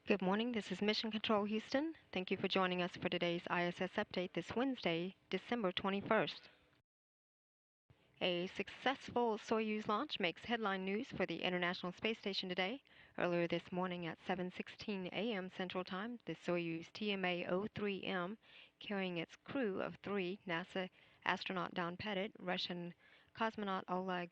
Good morning, this is Mission Control Houston. Thank you for joining us for today's ISS update this Wednesday, December 21st. A successful Soyuz launch makes headline news for the International Space Station today. Earlier this morning at 7:16 a.m. Central Time, the Soyuz TMA-03M, carrying its crew of 3, NASA astronaut Don Pettit, Russian cosmonaut Oleg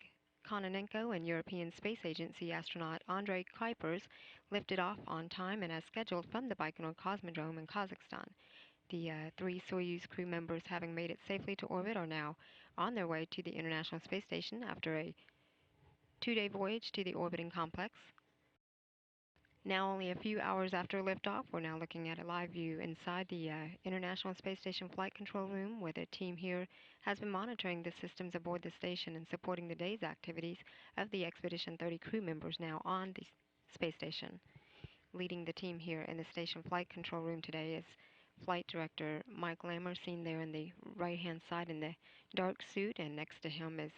Kononenko, and European Space Agency astronaut Andrei Kuipers, lifted off on time and as scheduled from the Baikonur Cosmodrome in Kazakhstan. The 3 Soyuz crew members, having made it safely to orbit, are now on their way to the International Space Station after a 2-day voyage to the orbiting complex. Now only a few hours after liftoff, we're now looking at a live view inside the International Space Station Flight Control Room, where the team here has been monitoring the systems aboard the station and supporting the day's activities of the Expedition 30 crew members now on the space station. Leading the team here in the station flight control room today is Flight Director Mike Lammer, seen there in the right-hand side in the dark suit, and next to him is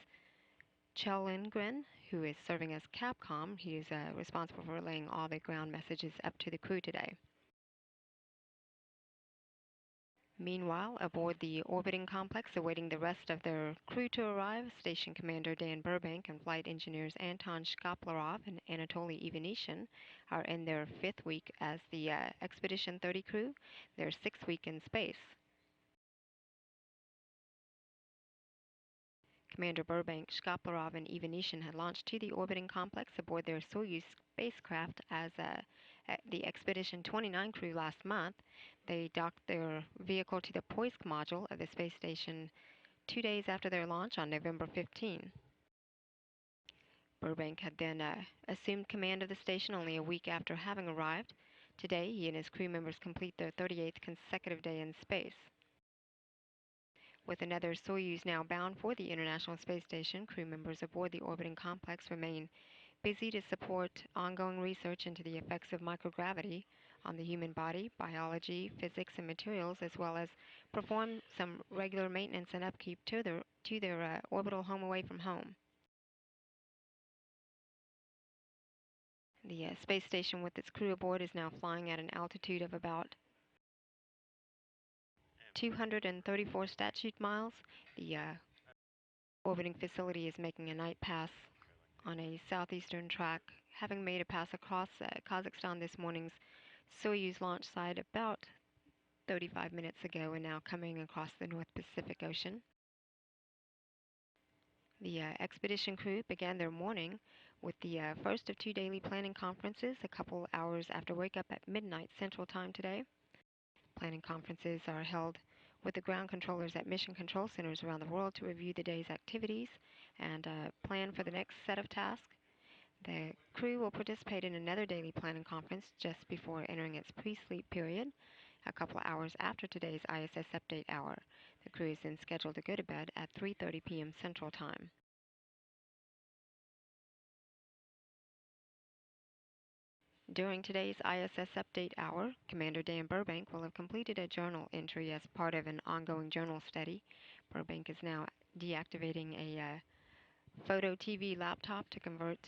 Kjell Lindgren, who is serving as Capcom. He is responsible for relaying all the ground messages up to the crew today. Meanwhile, aboard the orbiting complex, awaiting the rest of their crew to arrive, Station Commander Dan Burbank and flight engineers Anton Shkaplerov and Anatoly Ivanishin are in their 5th week as the Expedition 30 crew, their 6th week in space. Commander Burbank, Shkaplerov, and Ivanishin had launched to the orbiting complex aboard their Soyuz spacecraft as the Expedition 29 crew last month. They docked their vehicle to the Poisk module of the space station 2 days after their launch on November 15. Burbank had then assumed command of the station only a week after having arrived. Today, he and his crew members complete their 38th consecutive day in space. With another Soyuz now bound for the International Space Station, crew members aboard the orbiting complex remain busy to support ongoing research into the effects of microgravity on the human body, biology, physics, and materials, as well as perform some regular maintenance and upkeep to their orbital home away from home. The space station with its crew aboard is now flying at an altitude of about 234 statute miles. The orbiting facility is making a night pass on a southeastern track, having made a pass across Kazakhstan this morning's Soyuz launch site about 35 minutes ago, and now coming across the North Pacific Ocean. The expedition crew began their morning with the first of 2 daily planning conferences a couple hours after wake up at midnight Central Time today. Planning conferences are held with the ground controllers at mission control centers around the world to review the day's activities and plan for the next set of tasks. The crew will participate in another daily planning conference just before entering its pre-sleep period, a couple of hours after today's ISS Update hour. The crew is then scheduled to go to bed at 3:30 p.m. Central Time. During today's ISS Update hour, Commander Dan Burbank will have completed a journal entry as part of an ongoing journal study. Burbank is now deactivating a photo TV laptop to convert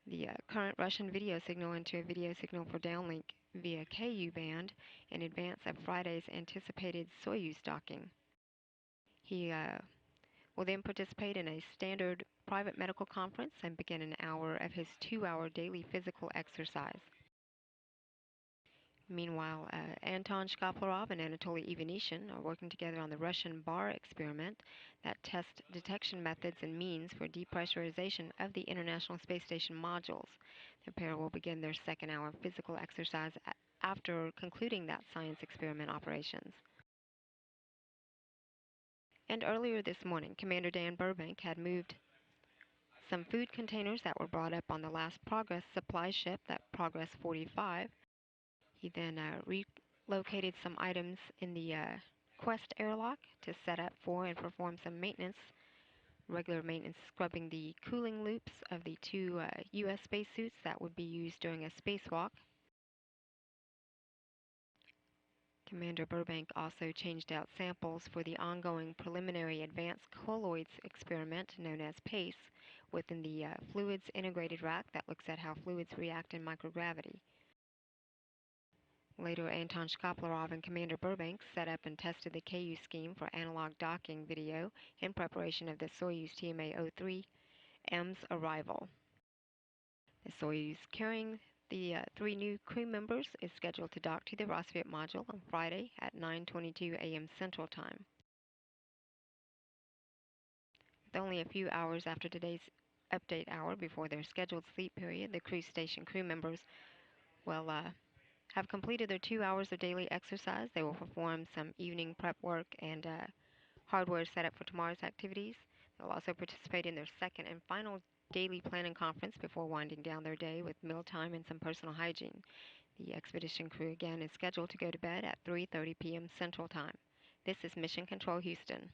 the current Russian video signal into a video signal for downlink via Ku band in advance of Friday's anticipated Soyuz docking. He will then participate in a standard private medical conference and begin an hour of his 2-hour daily physical exercise. Meanwhile, Anton Shkaplerov and Anatoly Ivanishin are working together on the Russian bar experiment that tests detection methods and means for depressurization of the International Space Station modules. The pair will begin their second hour of physical exercise after concluding that science experiment operations. And earlier this morning, Commander Dan Burbank had moved some food containers that were brought up on the last Progress supply ship, that Progress 45. He then relocated some items in the Quest airlock to set up for and perform some maintenance, regular maintenance, scrubbing the cooling loops of the 2 U.S. spacesuits that would be used during a spacewalk. Commander Burbank also changed out samples for the ongoing preliminary advanced colloids experiment known as PACE within the fluids integrated rack that looks at how fluids react in microgravity. Later, Anton Shkaplerov and Commander Burbank set up and tested the KU scheme for analog docking video in preparation of the Soyuz TMA-03M's arrival. The Soyuz carrying the three new crew members is scheduled to dock to the Rassvet module on Friday at 9:22 a.m. Central Time. With only a few hours after today's update hour before their scheduled sleep period, the cruise station crew members will have completed their 2 hours of daily exercise. They will perform some evening prep work and hardware setup for tomorrow's activities. They'll also participate in their second and final daily planning conference before winding down their day with mealtime and some personal hygiene. The expedition crew again is scheduled to go to bed at 3:30 p.m. Central Time. This is Mission Control Houston.